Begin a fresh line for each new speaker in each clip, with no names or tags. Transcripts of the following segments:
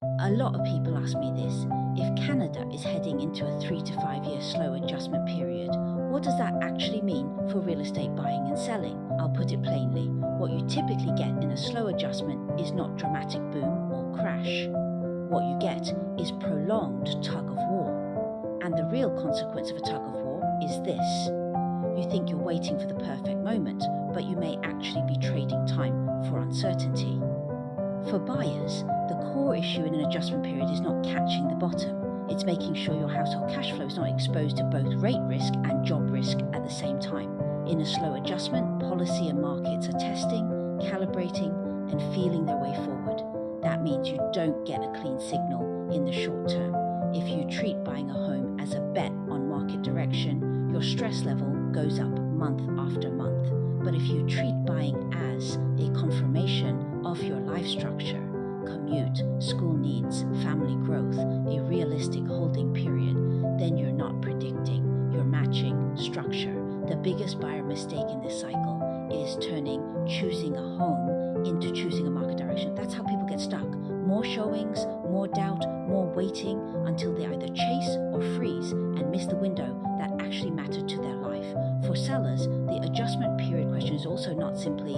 A lot of people ask me this. If Canada is heading into a 3 to 5 year slow adjustment period, what does that actually mean for real estate buying and selling? I'll put it plainly. What you typically get in a slow adjustment is not dramatic boom or crash. What you get is prolonged tug of war. And the real consequence of a tug of war is this. You think you're waiting for the perfect moment, but you may actually be trading time for uncertainty. For buyers, the core issue in an adjustment period is not catching the bottom. It's making sure your household cash flow is not exposed to both rate risk and job risk at the same time. In a slow adjustment, policy and markets are testing, calibrating, and feeling their way forward. That means you don't get a clean signal in the short term. If you treat buying a home as a bet on market direction, your stress level goes up month after month. But if you treat buying as a confirmation of your life structure, commute, school needs, family growth, a realistic holding period, then you're not predicting, you're matching structure. The biggest buyer mistake in this cycle is turning choosing a home into choosing a market direction. That's how people get stuck. More showings, more doubt, more waiting until they either chase or freeze and miss the window that actually mattered to their life. For sellers, the adjustment period question is also not simply,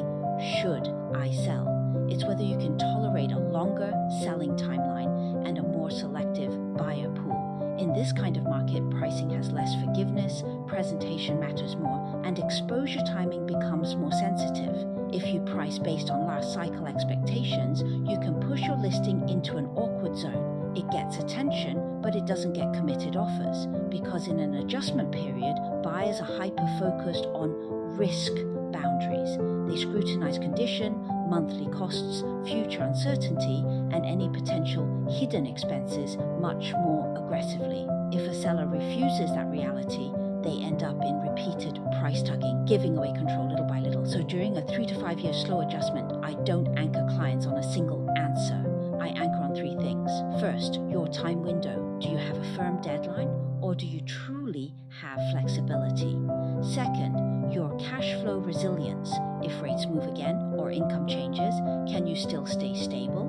should I sell? It's whether you can tolerate a longer selling timeline and a more selective buyer pool. In this kind of market, pricing has less forgiveness, presentation matters more, and exposure timing becomes more sensitive. If you price based on last cycle expectations, you can push your listing into an awkward zone. It gets attention, but it doesn't get committed offers, because in an adjustment period, buyers are hyper-focused on risk boundaries. They scrutinize condition, monthly costs, future uncertainty, and any potential hidden expenses much more aggressively. If a seller refuses that reality, they end up in repeated price tugging, giving away control little by little. So during a 3 to 5 year slow adjustment, I don't anchor clients on a single answer. I anchor on three things. First, your time window. Do you have a firm deadline, or do you truly have flexibility? Second, your cash flow resilience. If rates move again or income changes, can you still stay stable?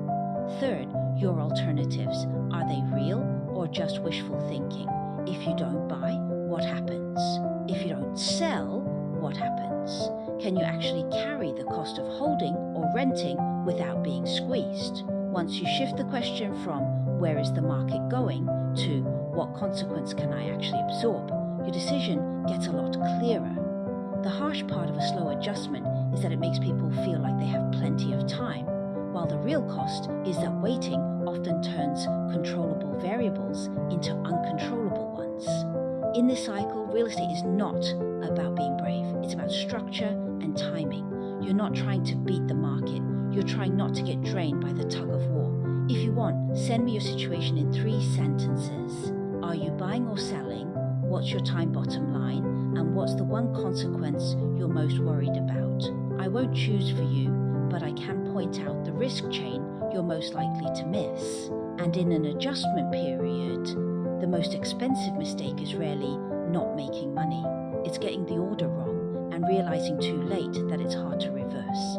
Third, your alternatives. Are they real or just wishful thinking? If you don't buy, what happens? If you don't sell, what happens? Can you actually carry the cost of holding or renting without being squeezed? Once you shift the question from where is the market going to what consequence can I actually absorb, your decision gets a lot clearer. The harsh part of a slow adjustment is that it makes people feel like they have plenty of time, while the real cost is that waiting often turns controllable variables into uncontrollable ones. In this cycle, real estate is not about being brave. It's about structure and timing. You're not trying to beat the market. You're trying not to get drained by the tug of war. If you want, send me your situation in 3 sentences. Are you buying or selling? What's your time bottom line? And what's the one consequence you're most worried about? I won't choose for you, but I can point out the risk chain you're most likely to miss. And in an adjustment period, the most expensive mistake is rarely not making money. It's getting the order wrong and realizing too late that it's hard to reverse.